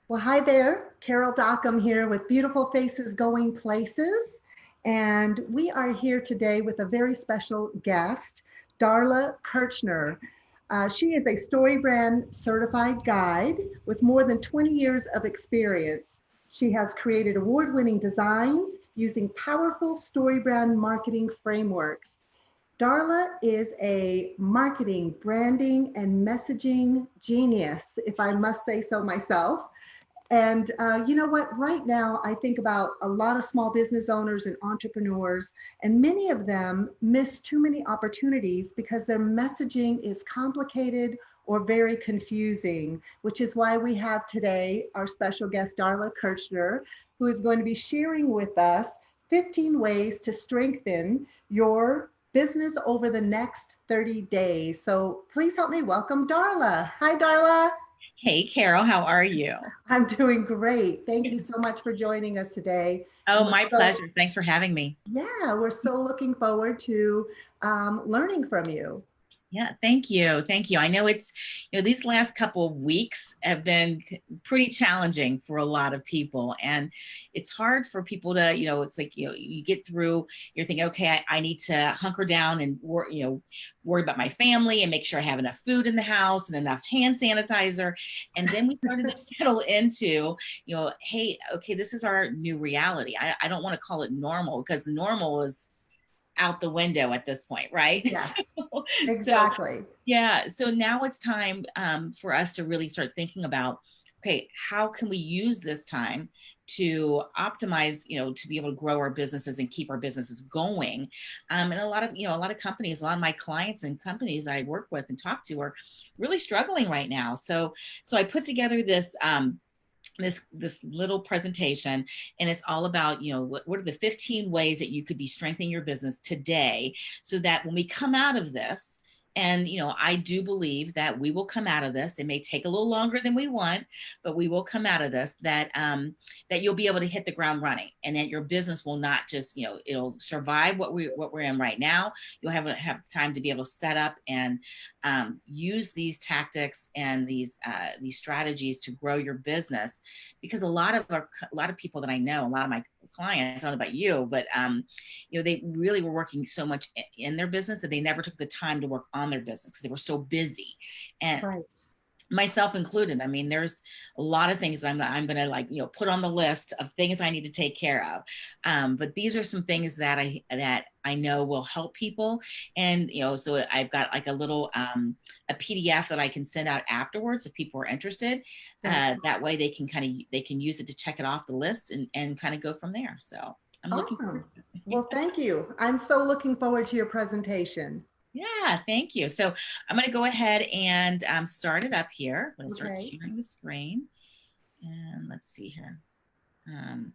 Well, hi there. Carol Dockum here with Beautiful Faces Going Places. And we are here today with a very special guest, Darla Kirchner. She is a StoryBrand certified guide with more than 20 years of experience. She has created award-winning designs using powerful StoryBrand marketing frameworks. Darla is a marketing, branding, and messaging genius, if I must say so myself. And you know what? Right now, I think about a lot of small business owners and entrepreneurs, and many of them miss too many opportunities because their messaging is complicated or very confusing, which is why we have today our special guest, Darla Kirchner, who is going to be sharing with us 15 ways to strengthen your business over the next 30 days. So please help me welcome Darla. Hi, Darla. Hey, Carol, how are you? I'm doing great. Thank you so much for joining us today. And Oh, we're my so, pleasure. Thanks for having me. yeah, we're so looking forward to learning from you. Yeah, thank you. Thank you. I know these last couple of weeks have been pretty challenging for a lot of people. And it's hard for people to, it's like, you get through, you're thinking, okay, I need to hunker down and, worry about my family and make sure I have enough food in the house and enough hand sanitizer. And then we started to settle into, hey, okay, this is our new reality. I don't want to call it normal because normal is out the window at this point, right? Yeah, So exactly. yeah, so now it's time for us to really start thinking about, okay, how can we use this time to optimize, to be able to grow our businesses and keep our businesses going. And a lot of companies, a lot of my clients and companies I work with and talk to are really struggling right now. So I put together this little presentation, and it's all about, what are the 15 ways that you could be strengthening your business today, so that when we come out of this, and I do believe that we will come out of this. It may take a little longer than we want, but we will come out of this, that you'll be able to hit the ground running, and that your business will not just, it'll survive what we're in right now. You'll have time to be able to set up and use these tactics and these strategies to grow your business, because a lot of people that I know, a lot of my clients, I don't know about you, but they really were working so much in their business that they never took the time to work on their business because they were so busy. And Right. myself included. I mean, there's a lot of things I'm going to put on the list of things I need to take care of. But these are some things that I know will help people. And, so I've got like a little, a PDF that I can send out afterwards if people are interested. Fantastic. That way they can use it to check it off the list and kind of go from there. So I'm looking forward Awesome. to it. Well, thank you. I'm so looking forward to your presentation. Yeah, thank you. So I'm going to go ahead and start it up here. I'm going to start Okay. sharing the screen. And let's see here. Um,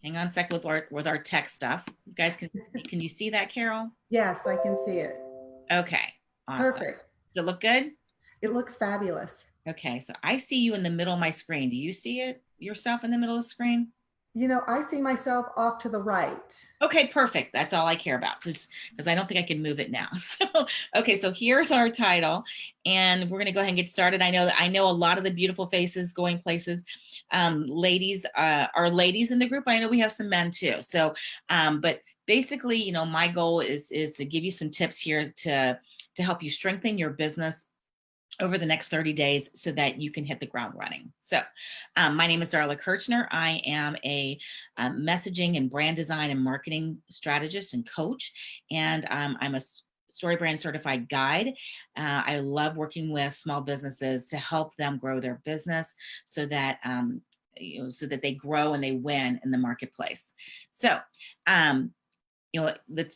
Hang on a sec with our tech stuff. You guys can you see that, Carol? Yes, I can see it. Okay, awesome. Perfect. Does it look good? It looks fabulous. Okay, so I see you in the middle of my screen. Do you see it yourself in the middle of the screen? You know, I see myself off to the right. Okay, perfect. That's all I care about, because I don't think I can move it now. So, okay, so here's our title, and we're going to go ahead and get started. I know a lot of the beautiful faces going places. Ladies are ladies in the group. I know we have some men too. So, but basically, my goal is to give you some tips here to help you strengthen your business over the next 30 days so that you can hit the ground running. So my name is Darla Kirchner. I am a messaging and brand design and marketing strategist and coach, and I'm a StoryBrand certified guide. I love working with small businesses to help them grow their business so that so that they grow and they win in the marketplace. So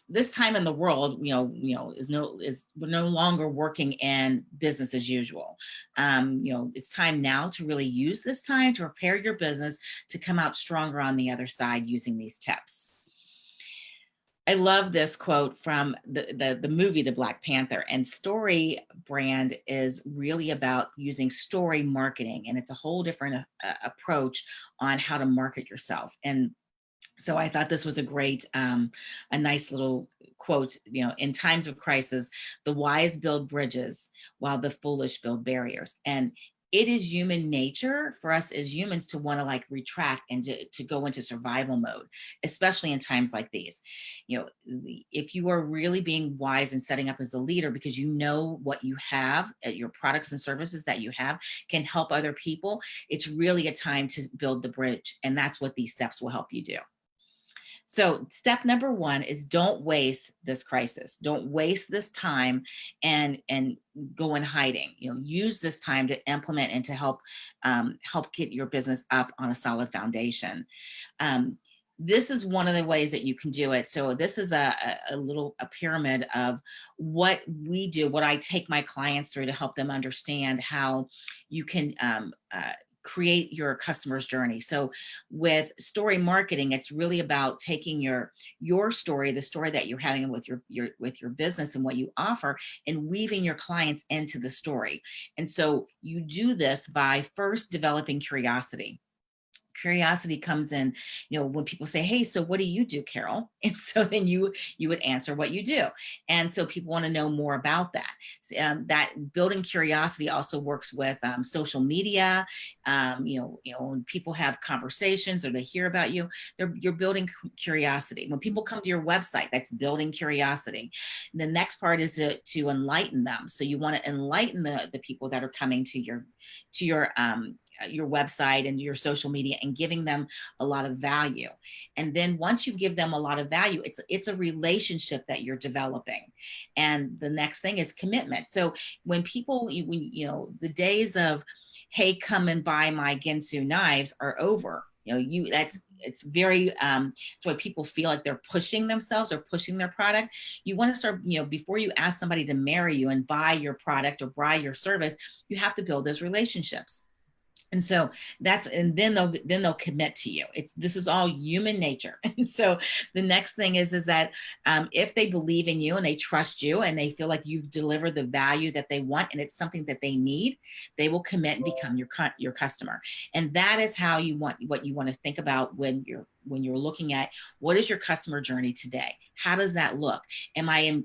this time in the world, we're no longer working in business as usual. It's time now to really use this time to prepare your business to come out stronger on the other side using these tips. I love this quote from the movie, The Black Panther, and Story Brand is really about using story marketing, and it's a whole different approach on how to market yourself. And so I thought this was a nice little quote. In times of crisis, the wise build bridges while the foolish build barriers. And it is human nature for us as humans to want to like retract and to go into survival mode, especially in times like these. You know, if you are really being wise and setting up as a leader because you know what you have, your products and services that you have can help other people, it's really a time to build the bridge. And that's what these steps will help you do. So step number one is don't waste this crisis. Don't waste this time and go in hiding. You know, use this time to implement and to help get your business up on a solid foundation. Um, this is one of the ways that you can do it. So this is a pyramid of what we do, what I take my clients through to help them understand how you can create your customer's journey. So with story marketing, it's really about taking your story, the story that you're having with your business and what you offer, and weaving your clients into the story. And so you do this by first developing curiosity. Curiosity comes in, you know, when people say, hey, so what do you do, Carol? And so then you would answer what you do. And so people want to know more about that. That building curiosity also works with social media. When people have conversations or they hear about you, you're building curiosity. When people come to your website, that's building curiosity. And the next part is to enlighten them. So you want to enlighten the people that are coming to your website and your social media and giving them a lot of value. And then once you give them a lot of value, it's a relationship that you're developing. And the next thing is commitment. So when people, the days of, hey, come and buy my Ginsu knives are over. It's very, it's why people feel like they're pushing themselves or pushing their product. You want to start, before you ask somebody to marry you and buy your product or buy your service, you have to build those relationships. And so then they'll commit to you. This is all human nature. And so the next thing is that if they believe in you and they trust you and they feel like you've delivered the value that they want and it's something that they need, they will commit and become your customer. And that is how what you want to think about when you're looking at what is your customer journey today? How does that look? Am I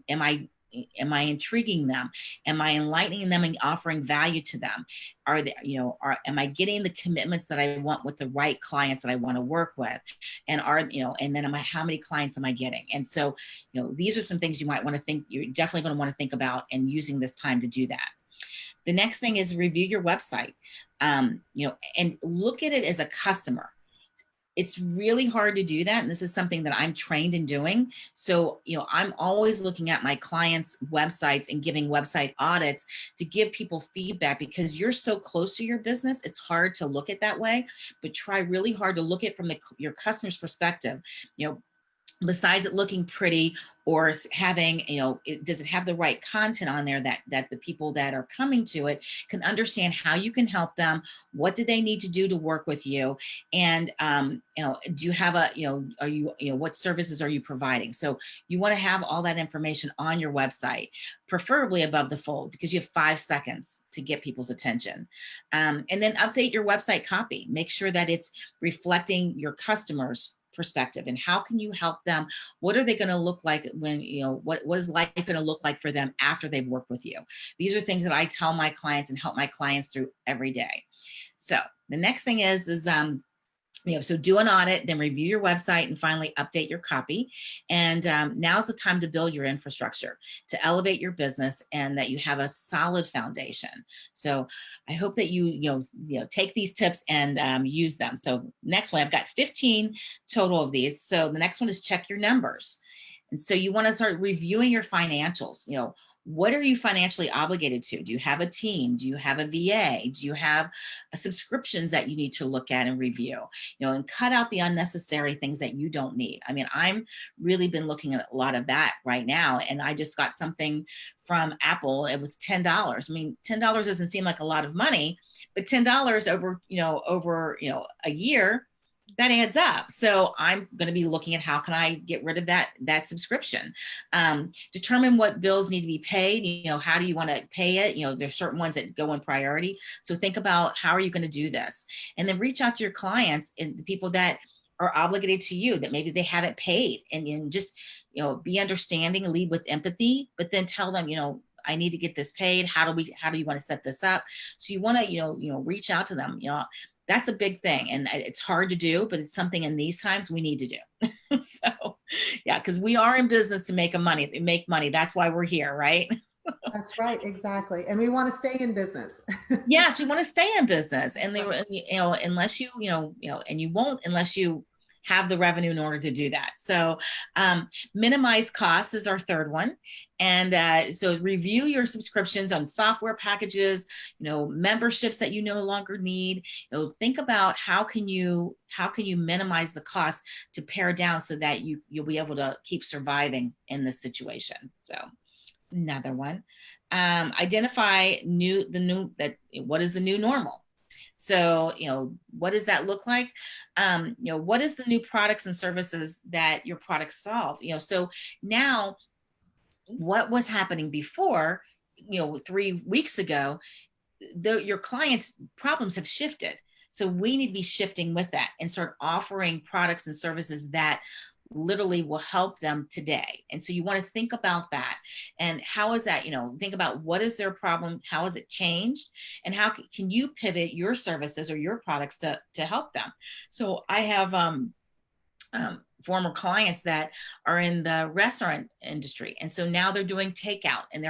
intriguing them? Am I enlightening them and offering value to them? Am I getting the commitments that I want with the right clients that I want to work with? And then how many clients am I getting? And so, these are some things you might want to think, you're definitely going to want to think about and using this time to do that. The next thing is review your website, and look at it as a customer. It's really hard to do that. And this is something that I'm trained in doing. So, I'm always looking at my clients' websites and giving website audits to give people feedback, because you're so close to your business. It's hard to look at that way, but try really hard to look at from your customer's perspective. Besides it looking pretty or having, does it have the right content on there that the people that are coming to it can understand how you can help them? What do they need to do to work with you? And, do you have what services are you providing? So you want to have all that information on your website, preferably above the fold, because you have 5 seconds to get people's attention. And then update your website copy. Make sure that it's reflecting your customers' perspective and how can you help them. What are they going to look like when, what is life going to look like for them after they've worked with you? These are things that I tell my clients and help my clients through every day. So the next thing is so do an audit, then review your website, and finally update your copy. And now's the time to build your infrastructure, to elevate your business, and that you have a solid foundation. So I hope that you take these tips and use them. So next one, I've got 15 total of these. So the next one is check your numbers. And so you want to start reviewing your financials. What are you financially obligated to? Do you have a team? Do you have a VA? Do you have subscriptions that you need to look at and review? And cut out the unnecessary things that you don't need. I mean, I'm really been looking at a lot of that right now. And I just got something from Apple. It was $10. I mean, $10 doesn't seem like a lot of money, but $10 over a year, that adds up. So I'm going to be looking at how can I get rid of that subscription. Determine what bills need to be paid. How do you want to pay it? There's certain ones that go in priority. So think about how are you going to do this, and then reach out to your clients and the people that are obligated to you that maybe they haven't paid, and just be understanding, lead with empathy, but then tell them I need to get this paid. How do you want to set this up? So you want to, reach out to them. That's a big thing, and it's hard to do, but it's something in these times we need to do. So yeah, because we are in business to make money. That's why we're here, right? That's right, exactly. And we want to stay in business. Yes, we want to stay in business, and unless and you won't unless you have the revenue in order to do that. So minimize costs is our third one. And so review your subscriptions on software packages, memberships that you no longer need. Think about how can you minimize the cost to pare down so that you'll be able to keep surviving in this situation. So another one. Identify what is the new normal. So, what does that look like? What is the new products and services that your products solve? So now what was happening before, 3 weeks ago, your clients' problems have shifted. So we need to be shifting with that and start offering products and services that literally will help them today. And so you want to think about that. And how is that, think about what is their problem? How has it changed? And how can you pivot your services or your products to help them? So I have former clients that are in the restaurant industry. And so now they're doing takeout, and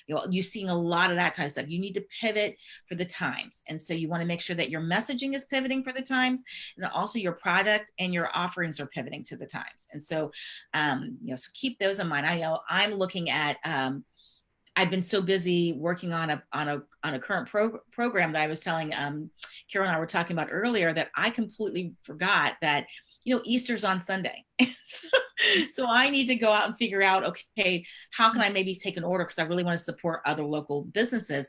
you're seeing a lot of that type of stuff. You need to pivot for the times. And so you want to make sure that your messaging is pivoting for the times, and also your product and your offerings are pivoting to the times. And so, so keep those in mind. I know I'm looking at, I've been so busy working on a current program that I was telling Carol and I were talking about earlier, that I completely forgot that Easter's on Sunday. So I need to go out and figure out, okay, how can I maybe take an order? Because I really want to support other local businesses.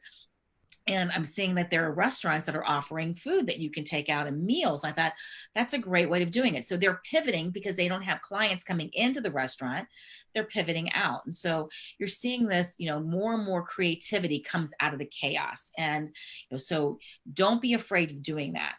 And I'm seeing that there are restaurants that are offering food that you can take out and meals. I thought that's a great way of doing it. So they're pivoting because they don't have clients coming into the restaurant. They're pivoting out. And so you're seeing this, more and more creativity comes out of the chaos. And so don't be afraid of doing that.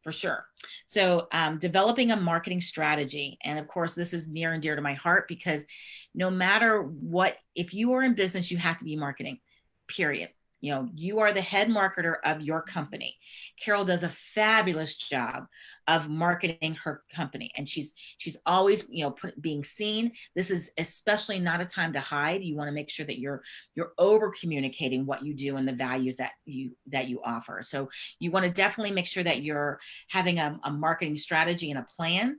For sure. So developing a marketing strategy. And of course, this is near and dear to my heart, because no matter what, if you are in business, you have to be marketing, period. You are the head marketer of your company. Carol does a fabulous job of marketing her company, and she's always, being seen. This is especially not a time to hide. You want to make sure that you're over communicating what you do and the values that you offer. So you want to definitely make sure that you're having a marketing strategy and a plan.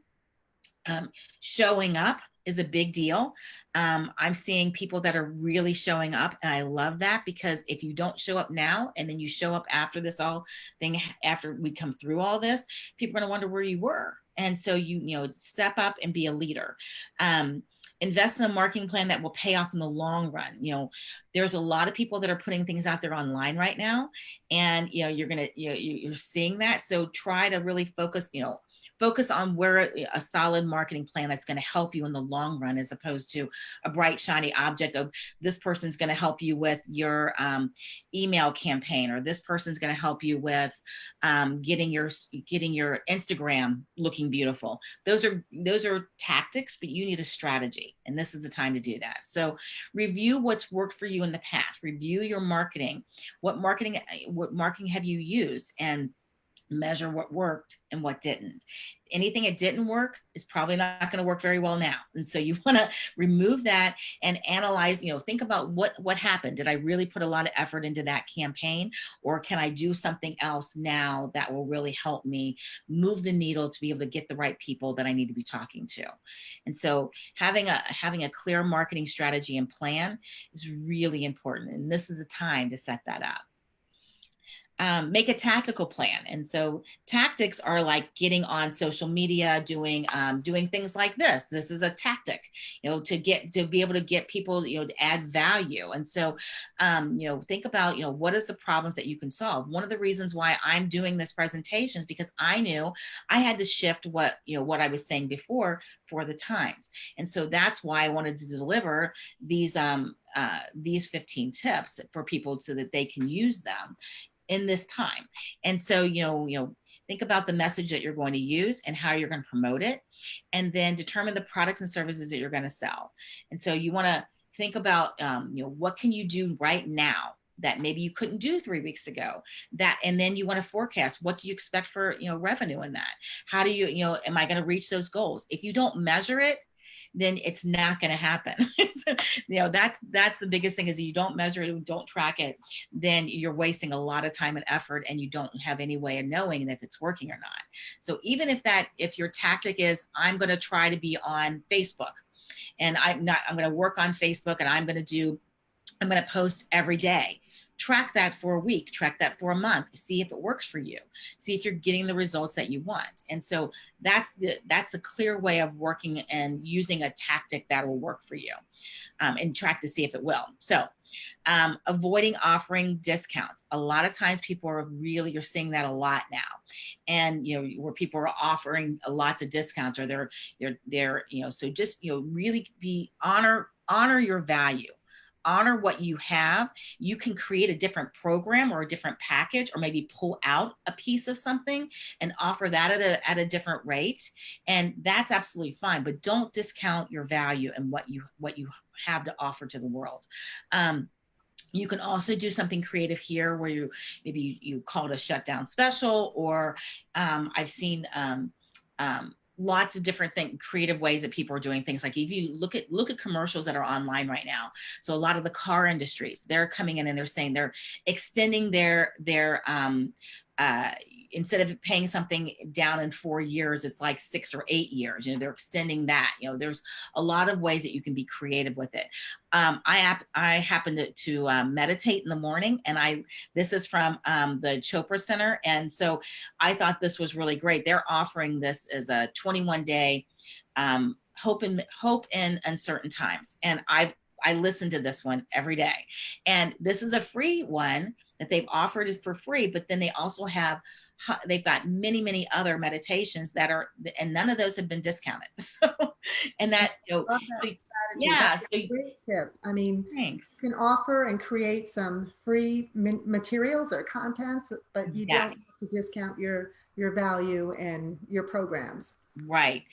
Showing up is a big deal. I'm seeing people that are really showing up, and I love that, because if you don't show up now and then you show up after this after we come through all this, people are going to wonder where you were. And so you step up and be a leader. Invest in a marketing plan that will pay off in the long run. There's a lot of people that are putting things out there online right now, and you're seeing that. So try to really focus on where a solid marketing plan that's going to help you in the long run, as opposed to a bright, shiny object of this person's going to help you with your email campaign, or this person's going to help you with getting your Instagram looking beautiful. Those are tactics, but you need a strategy, and this is the time to do that. So review what's worked for you in the past. Review your marketing. What marketing have you used, and measure what worked and what didn't. Anything that didn't work is probably not going to work very well now. And so you want to remove that and analyze, think about what happened. Did I really put a lot of effort into that campaign, or can I do something else now that will really help me move the needle to be able to get the right people that I need to be talking to? And so having a clear marketing strategy and plan is really important. And this is a time to set that up. Make a tactical plan. And so tactics are like getting on social media, doing things like this. This is a tactic, to be able to get people, to add value. And so, think about, what is the problems that you can solve? One of the reasons why I'm doing this presentation is because I knew I had to shift what I was saying before for the times. And so that's why I wanted to deliver these 15 tips for people so that they can use them in this time. And so, think about the message that you're going to use and how you're going to promote it, and then determine the products and services that you're going to sell. And so you want to think about, what can you do right now that maybe you couldn't do 3 weeks ago, and then you want to forecast, what do you expect for, revenue in that? How do you, am I going to reach those goals? If you don't measure it, then it's not going to happen. So, that's the biggest thing, is you don't measure it, don't track it, then you're wasting a lot of time and effort, and you don't have any way of knowing if it's working or not. So even if your tactic is, I'm going to try to be on Facebook, and I'm going to work on Facebook, and I'm going to post every day. Track that for a week, track that for a month, see if it works for you, see if you're getting the results that you want. And so that's a clear way of working and using a tactic that will work for you, and track to see if it will. So avoiding offering discounts. A lot of times people you're seeing that a lot now. And, where people are offering lots of discounts, or they're so just, really honor your value. Honor what you have. You can create a different program or a different package, or maybe pull out a piece of something and offer that at a different rate. And that's absolutely fine, but don't discount your value and what you have to offer to the world. You can also do something creative here, where you call it a shutdown special, or I've seen lots of different creative ways that people are doing things. Like if you look at commercials that are online right now. So a lot of the car industries, they're coming in and they're saying they're extending their instead of paying something down in 4 years, it's like 6 or 8 years. They're extending that. There's a lot of ways that you can be creative with it. I happen to meditate in the morning, and this is from the Chopra Center, and so I thought this was really great. They're offering this as a 21-day hope in uncertain times, and I listen to this one every day, and this is a free one that they've offered it for free, but then they've got many other meditations that are, and none of those have been discounted. So, and that, Love that strategy. yeah, That's a great tip. I mean, thanks. you can offer and create some free materials or contents, but you don't have to discount your value and your programs. Right.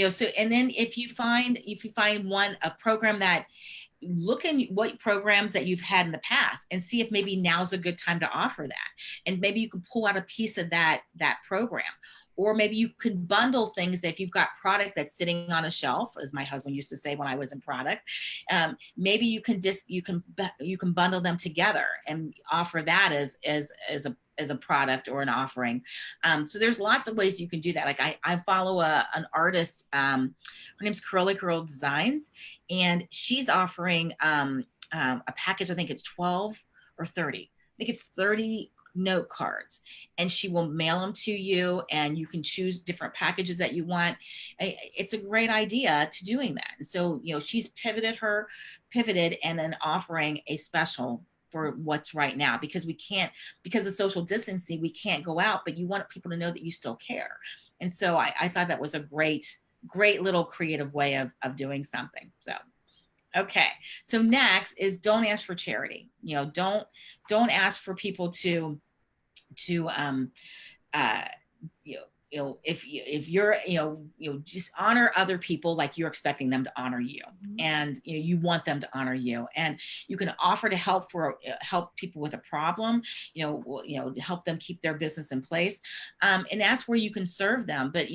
So, and then if you find a program that, look in what programs that you've had in the past and see if maybe now's a good time to offer that. And maybe you can pull out a piece of that program. Or maybe you can bundle things. If you've got product that's sitting on a shelf, as my husband used to say when I was in product, maybe you can bundle them together and offer that as a product or an offering. So there's lots of ways you can do that. Like I follow an artist, her name's Curly Girl Designs, and she's offering a package. I think it's 12 or 30. I think it's 30 note cards, and she will mail them to you, and you can choose different packages that you want. It's a great idea to doing that. And so, she's pivoted and then offering a special for what's right now, because of social distancing, we can't go out, but you want people to know that you still care. And so I thought that was a great little creative way of doing something. So, okay. So next is, don't ask for charity. Don't ask for people to if you're just honor other people like you're expecting them to honor you. And you want them to honor you, and you can offer to help people with a problem, help them keep their business in place, and ask where you can serve them, but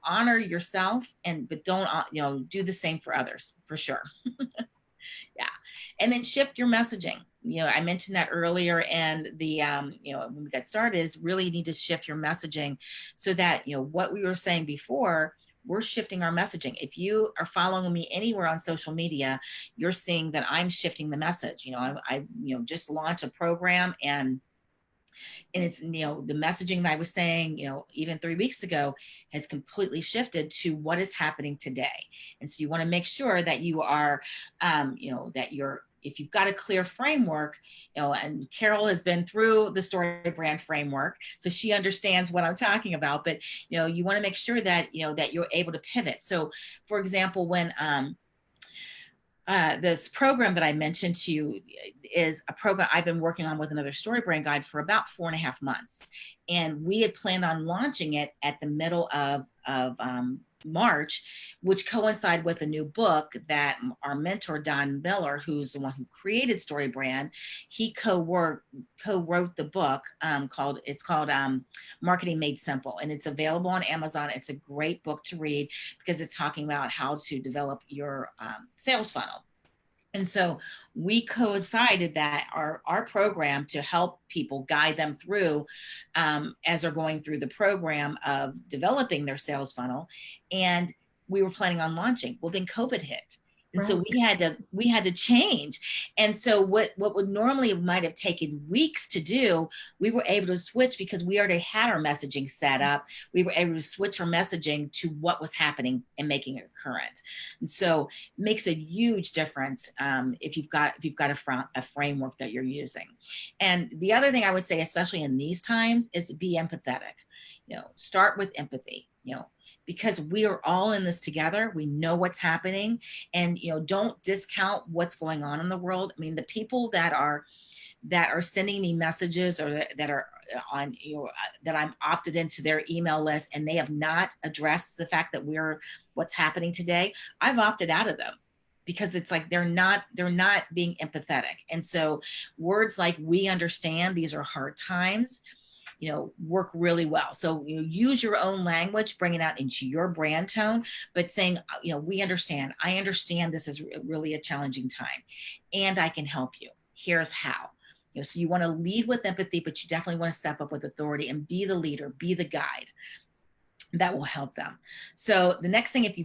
honor yourself, but don't do the same for others, for sure. Yeah. And then shift your messaging. I mentioned that earlier, and the when we got started, is really need to shift your messaging so that what we were saying before, we're shifting our messaging. If you are following me anywhere on social media, you're seeing that I'm shifting the message. I just launched a program, and it's the messaging that I was saying even 3 weeks ago has completely shifted to what is happening today. And so you want to make sure that you are that you're, if you've got a clear framework, and Carol has been through the story brand framework, so she understands what I'm talking about, but you want to make sure that that you're able to pivot. So for example, when this program that I mentioned to you is a program I've been working on with another story brand guide for about 4.5 months. And we had planned on launching it at the middle of March, which coincided with a new book that our mentor, Don Miller, who's the one who created Story Brand, he co-wrote the book it's called Marketing Made Simple. And it's available on Amazon. It's a great book to read because it's talking about how to develop your sales funnel. And so we coincided that our program to help people, guide them through as they're going through the program of developing their sales funnel. And we were planning on launching. Well, then COVID hit. And so we had to change. And so what would normally might have taken weeks to do, we were able to switch because we already had our messaging set up. We were able to switch our messaging to what was happening and making it current. And so it makes a huge difference if you've got a framework that you're using. And the other thing I would say, especially in these times, is be empathetic. Start with empathy. Because we are all in this together. We know what's happening, and don't discount what's going on in the world. I mean, the people that are sending me messages or that are on that I'm opted into their email list, and they have not addressed the fact that what's happening today. I've opted out of them because it's like they're not being empathetic. And so words like "we understand these are hard times" work really well. So use your own language, bring it out into your brand tone, but saying, we understand. I understand this is really a challenging time, and I can help you. Here's how. So you want to lead with empathy, but you definitely want to step up with authority and be the leader, be the guide. That will help them. So the next thing, if you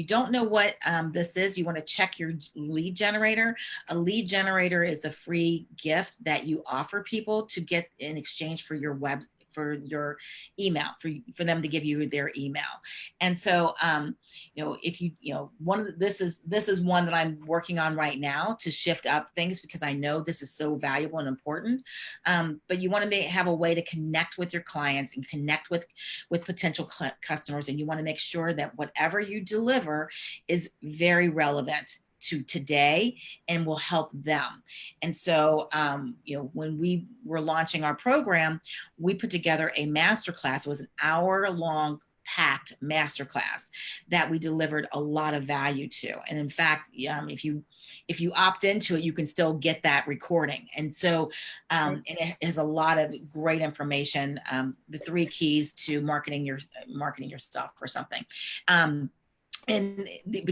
don't know what this is, you want to check your lead generator. A lead generator is a free gift that you offer people to get in exchange for your email, for them to give you their email. And so if this is one that I'm working on right now to shift up things, because I know this is so valuable and important. But you want to have a way to connect with your clients and connect with potential customers, and you want to make sure that whatever you deliver is very relevant to today and will help them. And so, when we were launching our program, we put together a masterclass. It was an hour-long packed masterclass that we delivered a lot of value to. And in fact, if you opt into it, you can still get that recording. And so, and it has a lot of great information, the 3 keys to marketing yourself or something. But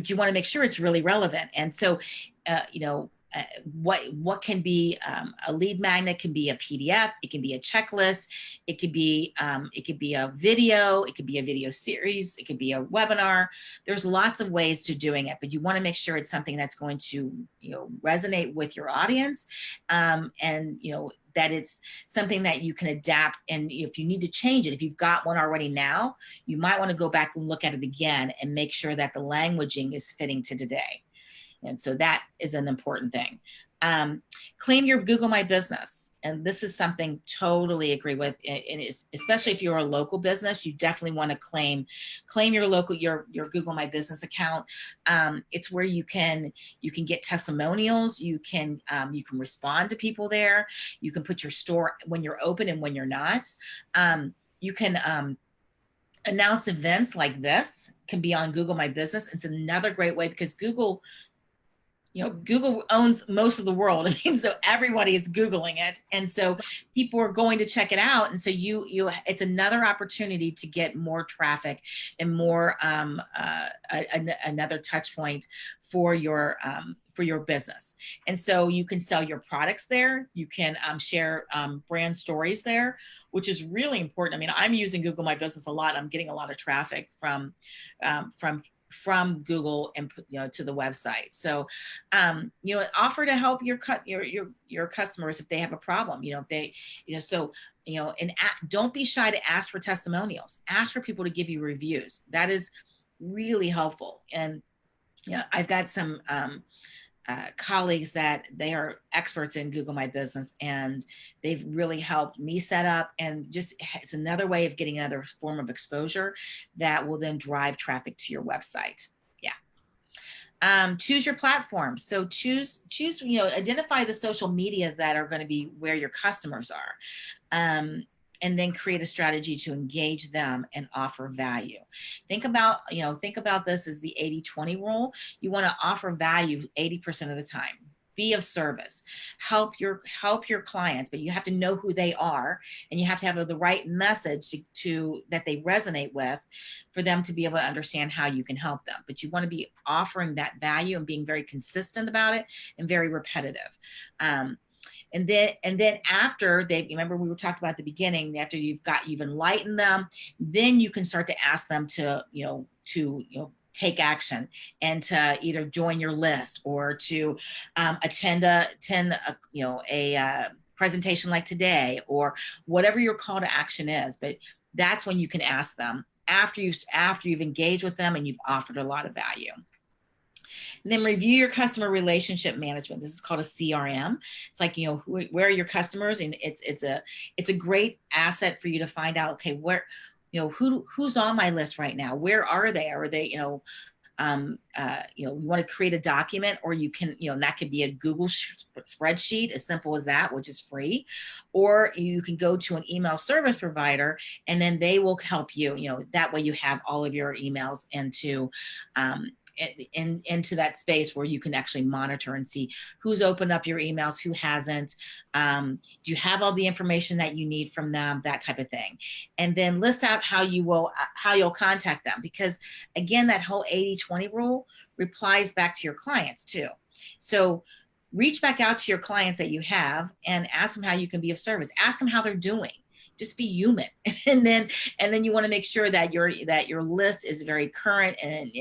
you want to make sure it's really relevant. And so, what can be a lead magnet can be a PDF, it can be a checklist, it could be a video, it could be a video series, it could be a webinar. There's lots of ways to doing it, but you want to make sure it's something that's going to resonate with your audience, and that it's something that you can adapt. And if you need to change it, if you've got one already now, you might want to go back and look at it again and make sure that the languaging is fitting to today. And so that is an important thing. Claim your Google My Business. And this is something totally agree with. And especially if you're a local business, you definitely want to claim your Google My Business account. It's where you can get testimonials. You can respond to people there. You can put your store when you're open and when you're not. You can announce events like this can be on Google My Business. It's another great way because Google owns most of the world. I mean, so everybody is Googling it. And so people are going to check it out. And so it's another opportunity to get more traffic and more, another touch point for your business. And so you can sell your products there. You can share brand stories there, which is really important. I mean, I'm using Google My Business a lot. I'm getting a lot of traffic from Google and to the website. So offer to help your customers if they have a problem. Don't be shy to ask for testimonials. Ask for people to give you reviews. That is really helpful. And I've got some colleagues that they are experts in Google My Business, and they've really helped me set up, and just it's another way of getting another form of exposure that will then drive traffic to your website. Choose your platform. So choose, identify the social media that are going to be where your customers are. and then create a strategy to engage them and offer value. Think about this as the 80-20 rule. You want to offer value 80% of the time. Be of service, help your clients, but you have to know who they are, and you have to have the right message to that they resonate with, for them to be able to understand how you can help them. But you want to be offering that value and being very consistent about it and very repetitive. And then after they, remember we were talking about at the beginning, after you've enlightened them, then you can start to ask them to take action and to either join your list or to attend a presentation like today, or whatever your call to action is. But that's when you can ask them after you've engaged with them and you've offered a lot of value. And then review your customer relationship management. This is called a CRM. It's like, where are your customers? And it's a great asset for you to find out, okay, where, who's on my list right now? Where are they? Are they, you want to create a document, or you can, and that could be a Google spreadsheet, as simple as that, which is free, or you can go to an email service provider, and then they will help you, that way you have all of your emails into that space where you can actually monitor and see who's opened up your emails, who hasn't. Do you have all the information that you need from them, that type of thing. And then list out how you'll contact them, because again, that whole 80-20 rule applies back to your clients too. So reach back out to your clients that you have and ask them how you can be of service. Ask them how they're doing. Just be human. And then you want to make sure that your list is very current, and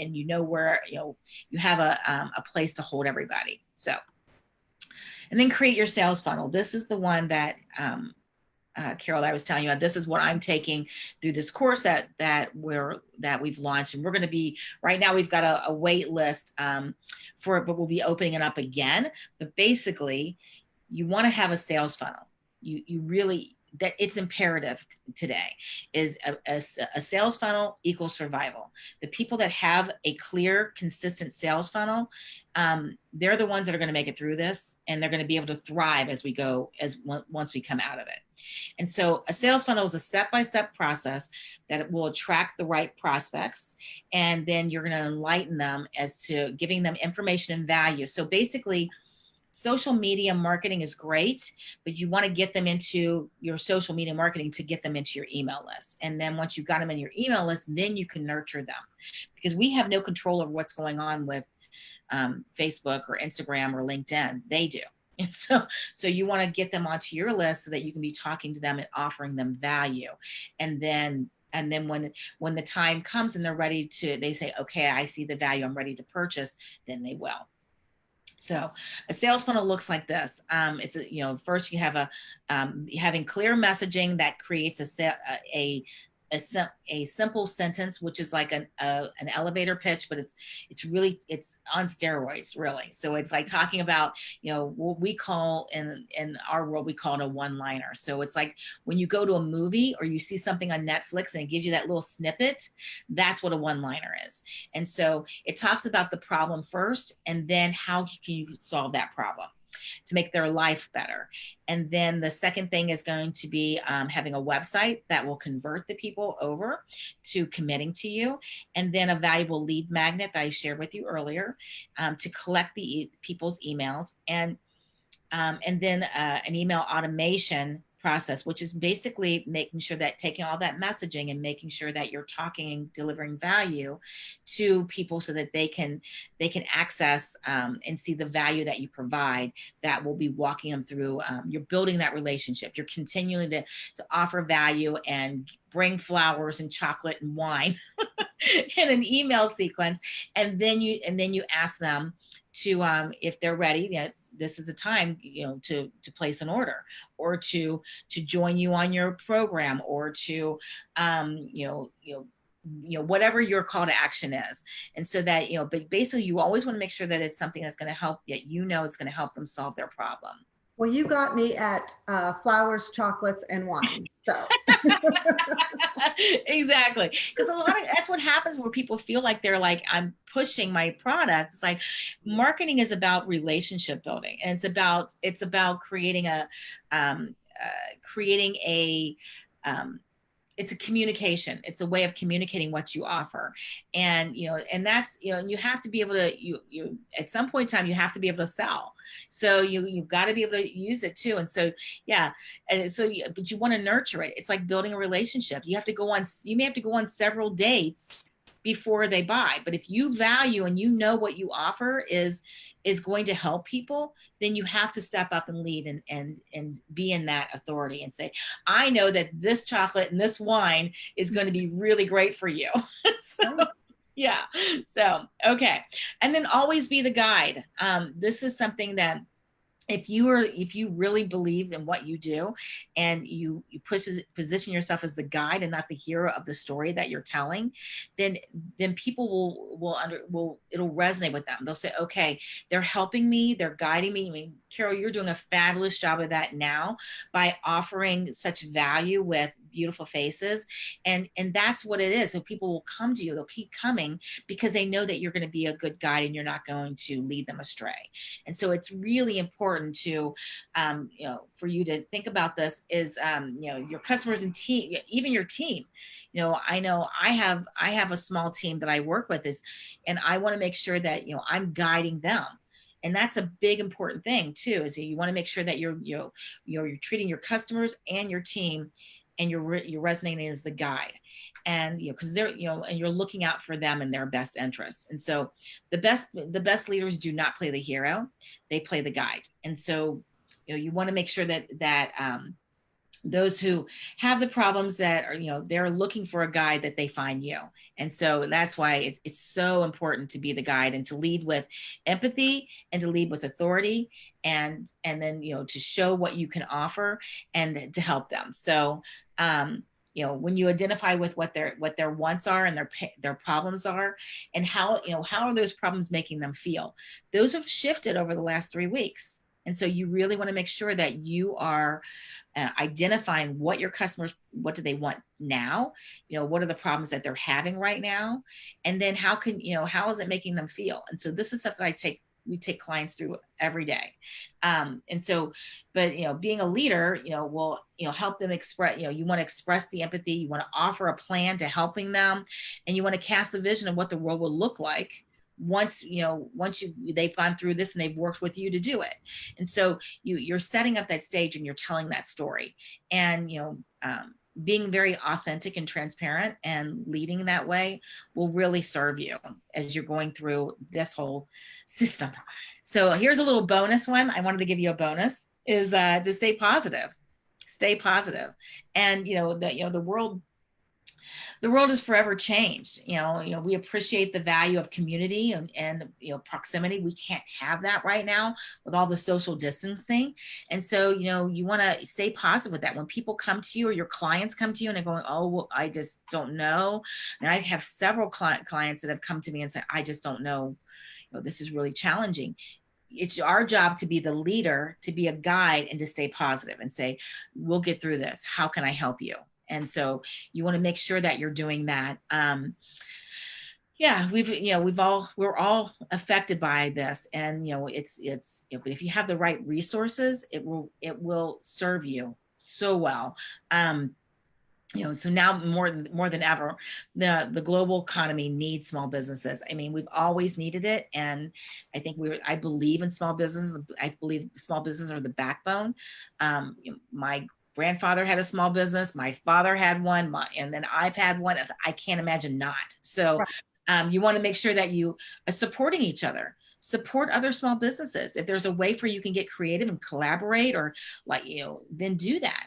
where you have a place to hold everybody. So, and then create your sales funnel. This is the one that Carol, I was telling you about. This is what I'm taking through this course that we've launched, and we're going to be, right now we've got a wait list for it, but we'll be opening it up again. But basically, you want to have a sales funnel. You really, that it's imperative today, is a sales funnel equals survival. The people that have a clear, consistent sales funnel, they're the ones that are going to make it through this, and they're going to be able to thrive once we come out of it. And so a sales funnel is a step-by-step process that will attract the right prospects, and then you're going to enlighten them as to giving them information and value. So basically, social media marketing is great, but you want to get them into your social media marketing to get them into your email list. And then once you've got them in your email list, then you can nurture them, because we have no control over what's going on with Facebook or Instagram or LinkedIn. They do. And so you want to get them onto your list so that you can be talking to them and offering them value. And then when the time comes and they're ready to, they say, okay, I see the value, I'm ready to purchase, then they will. So a sales funnel looks like this. It's first you have having clear messaging that creates a simple sentence, which is like an elevator pitch, but it's on steroids, really. So it's like talking about, what we call in our world, we call it a one-liner. So it's like when you go to a movie or you see something on Netflix and it gives you that little snippet, that's what a one-liner is. And so it talks about the problem first, and then how can you solve that problem to make their life better. And then the second thing is going to be having a website that will convert the people over to committing to you. And then a valuable lead magnet that I shared with you earlier to collect the people's emails. And then an email automation process, which is basically making sure that taking all that messaging and making sure that you're talking and delivering value to people so that they can access and see the value that you provide, that will be walking them through. You're building that relationship. You're continuing to offer value and bring flowers and chocolate and wine in an email sequence. And then you ask them to, if they're ready, this is a time, to place an order, or to join you on your program, or to, whatever your call to action is. And so that, but basically you always want to make sure that it's something that's going to help, that it's going to help them solve their problem. Well, you got me at flowers, chocolates, and wine. So exactly, because that's what happens where people feel like they're like, I'm pushing my product. It's like marketing is about relationship building, and it's about creating a it's a communication. It's a way of communicating what you offer. And, and that's, you have to be able to, you at some point in time, you have to be able to sell. So you've got to be able to use it too. And so, yeah. And so, but you want to nurture it. It's like building a relationship. You may have to go on several dates before they buy. But if you value and what you offer is going to help people, then you have to step up and lead and be in that authority and say, I know that this chocolate and this wine is going to be really great for you. So, yeah. So, okay. And then always be the guide. This is something that if you really believe in what you do and you position yourself as the guide and not the hero of the story that you're telling, then people will it'll resonate with them. They'll say, okay, they're helping me, they're guiding me. I mean, Carol, you're doing a fabulous job of that now by offering such value with beautiful faces, and that's what it is. So people will come to you, they'll keep coming because they know that you're going to be a good guide and you're not going to lead them astray. And so it's really important to for you to think about this is your customers and team, even your team. I know I have a small team that I work with, and I want to make sure that I'm guiding them. And that's a big important thing too, is you want to make sure that you're treating your customers and your team, and you're resonating as the guide, and because they're and you're looking out for them and their best interests. And so the best leaders do not play the hero, they play the guide. And so you want to make sure that those who have the problems that are they're looking for a guide, that they find you. And so that's why it's so important to be the guide and to lead with empathy and to lead with authority, and then to show what you can offer and to help them. So when you identify with what their wants are and their problems are, and how are those problems making them feel, those have shifted over the last 3 weeks. And so you really want to make sure that you are identifying what your customers, what do they want now? What are the problems that they're having right now? And then how is it making them feel? And so this is stuff that we take clients through every day. And so, but, being a leader, will, help them express, you want to express the empathy, you want to offer a plan to helping them, and you want to cast a vision of what the world will look like once they've gone through this and they've worked with you to do it. And so you're setting up that stage and you're telling that story, and being very authentic and transparent and leading that way will really serve you as you're going through this whole system. So here's a little bonus one. I wanted to give you a bonus, is to stay positive. And the world is forever changed. We appreciate the value of community and proximity. We can't have that right now with all the social distancing. And so, you want to stay positive with that. When people come to you or your clients come to you and they're going, oh, well, I just don't know. And I have several clients that have come to me and said, I just don't know. This is really challenging. It's our job to be the leader, to be a guide, and to stay positive and say, we'll get through this. How can I help you? And so you want to make sure that you're doing that. We're all affected by this, and but if you have the right resources, it will serve you so well. So now more than ever, the global economy needs small businesses. I mean, we've always needed it, and I think I believe in small businesses. I believe small businesses are the backbone. My grandfather had a small business, my father had one, and then I've had one. I can't imagine not. So you want to make sure that you are supporting each other, support other small businesses. If there's a way for you can get creative and collaborate, or then do that.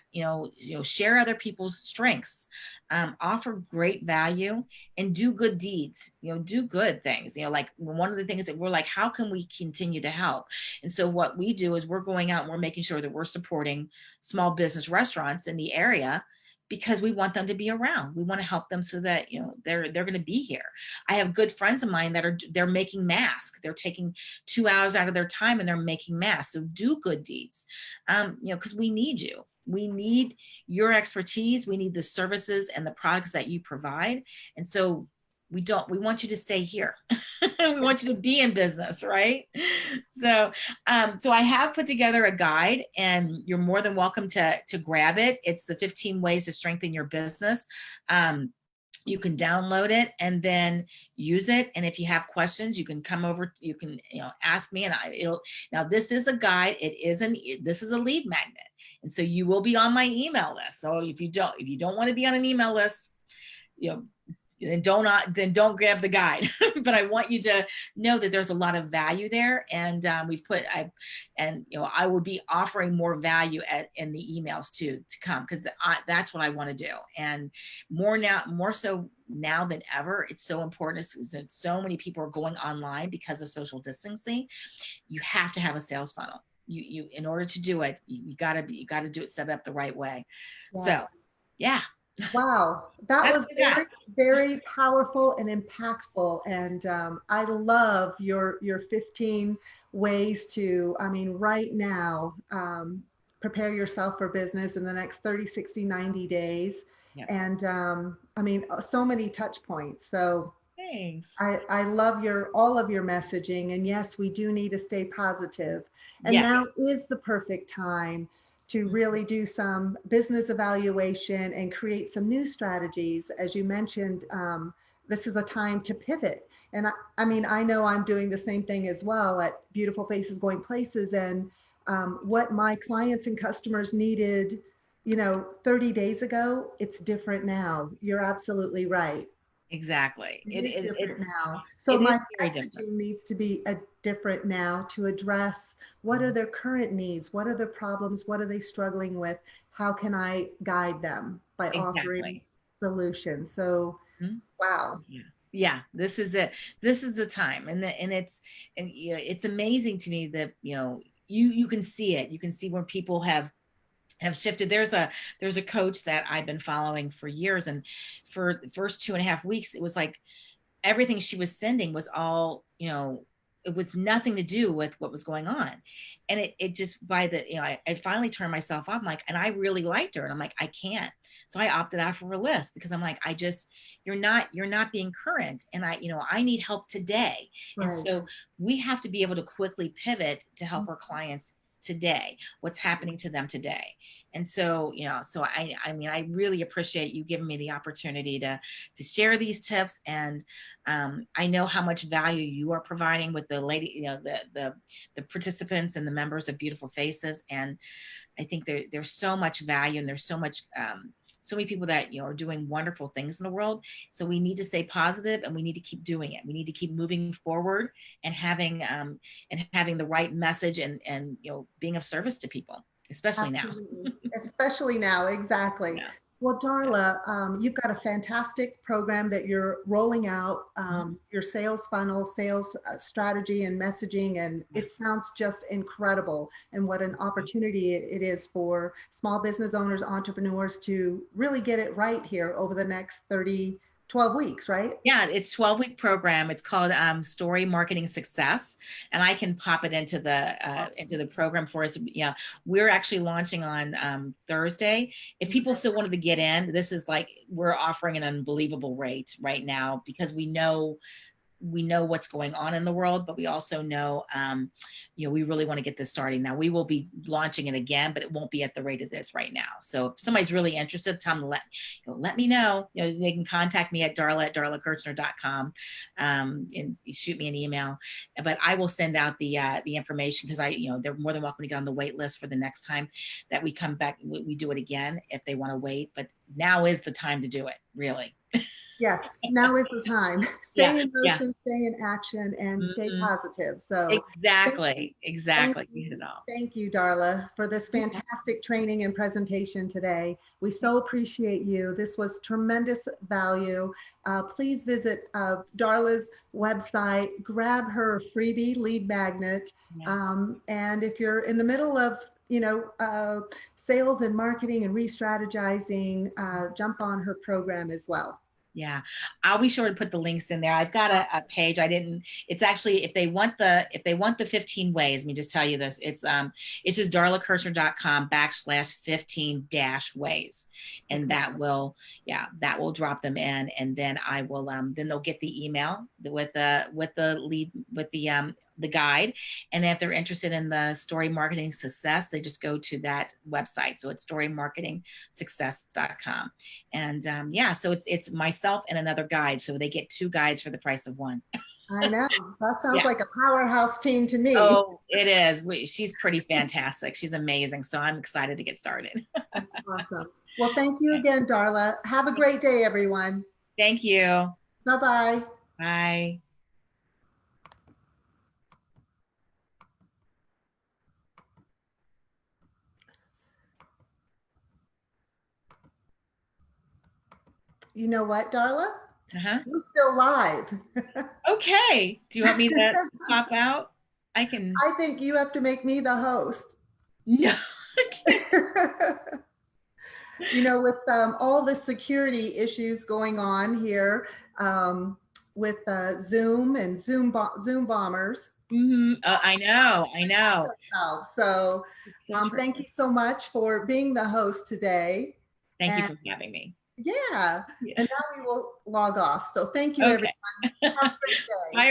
Share other people's strengths, offer great value, and do good deeds. Do good things. Like one of the things that we're like, how can we continue to help? And so what we do is we're going out and we're making sure that we're supporting small business restaurants in the area, because we want them to be around. We want to help them so that they're going to be here. I have good friends of mine that they're making masks. They're taking 2 hours out of their time and they're making masks. So do good deeds, because we need you. We need your expertise. We need the services and the products that you provide. And so we want you to stay here. We want you to be in business, right? So, so I have put together a guide, and you're more than welcome to grab it. It's the 15 ways to strengthen your business. You can download it and then use it. And if you have questions, you can come over, you can, ask me, and now this is a guide. This is a lead magnet. And so you will be on my email list. So if you don't want to be on an email list, then don't grab the guide. But I want you to know that there's a lot of value there, and I will be offering more value in the emails to come, because that's what I want to do. And more so now than ever, it's so important. So many people are going online because of social distancing. You have to have a sales funnel. You in order to do it, you gotta do it set up the right way. Yes. So yeah. Wow, that was very, very powerful and impactful. And I love your 15 ways to, right now, prepare yourself for business in the next 30, 60, 90 days. Yep. And so many touch points. So thanks. I love all of your messaging. And yes, we do need to stay positive. And yes, now is the perfect time to really do some business evaluation and create some new strategies. As you mentioned, this is a time to pivot. And I know I'm doing the same thing as well at Beautiful Faces Going Places. And what my clients and customers needed, 30 days ago, it's different now. You're absolutely right. Exactly. It's different now. So my messaging needs to be different now to address what are their current needs, what are their problems, what are they struggling with, how can I guide them by offering solutions. So wow. Yeah, this is it. This is the time, and it's amazing to me that you can see it. You can see where people have shifted. There's a coach that I've been following for years, and for the first 2.5 weeks, it was like everything she was sending was all, it was nothing to do with what was going on. And it just, I finally turned myself off. I'm like, and I really liked her. And I'm like, I can't. So I opted out for her list, because I'm like, you're not being current. And I need help today. Right. And so we have to be able to quickly pivot to help our clients today, what's happening to them today. And so, I really appreciate you giving me the opportunity to share these tips. And I know how much value you are providing with the lady, the participants and the members of Beautiful Faces. And I think there's so much value, and there's so many people that are doing wonderful things in the world. So we need to stay positive, and we need to keep doing it. We need to keep moving forward and having the right message, and being of service to people, especially Absolutely. Now. Especially now, exactly. Yeah. Well, Darla, you've got a fantastic program that you're rolling out, your sales funnel, sales strategy and messaging, and it sounds just incredible. And what an opportunity it is for small business owners, entrepreneurs to really get it right here over the next 12 weeks, right? Yeah, it's 12-week program. It's called Story Marketing Success, and I can pop it into the program for us. Yeah, we're actually launching on Thursday. If people still wanted to get in, this is like, we're offering an unbelievable rate right now, because we know what's going on in the world, but we also know, we really want to get this starting. Now, we will be launching it again, but it won't be at the rate of this right now. So if somebody's really interested, tell them to let me know. They can contact me at darla@darlakirchner.com, and shoot me an email. But I will send out the information, because they're more than welcome to get on the wait list for the next time that we come back. We do it again if they want to wait. But now is the time to do it, really. Yes, now is the time. Stay in motion, stay in action, and stay positive. So exactly. Thank you, Darla, for this fantastic training and presentation today. We so appreciate you. This was tremendous value. Please visit Darla's website, grab her freebie lead magnet. And if you're in the middle of sales and marketing and re-strategizing, jump on her program as well. Yeah, I'll be sure to put the links in there. I've got a page. I didn't, it's actually, if they want the 15 ways, let me just tell you this. It's just darlakirchner.com/15 dash ways. And that will, yeah, that will drop them in. And then I will, then they'll get the email with the lead, with the guide. And then if they're interested in the story marketing success, they just go to that website. So it's storymarketingsuccess.com. And yeah, so it's myself and another guide. So they get 2 guides for the price of 1. I know. That sounds Yeah. like a powerhouse team to me. Oh, it is. She's pretty fantastic. She's amazing. So I'm excited to get started. That's awesome. Well, thank you again, Darla. Have a great day, everyone. Thank you. Bye-bye. Bye. You know what, Darla? Uh-huh. We're still live. Okay. Do you want me to pop out? I can. I think you have to make me the host. No. You know, with all the security issues going on here with Zoom and Zoom bombers. I know. So So thank you so much for being the host today. Thank you for having me. Yeah. Yeah. And now we will log off. So thank you, Okay. everyone. Have a great day. Bye.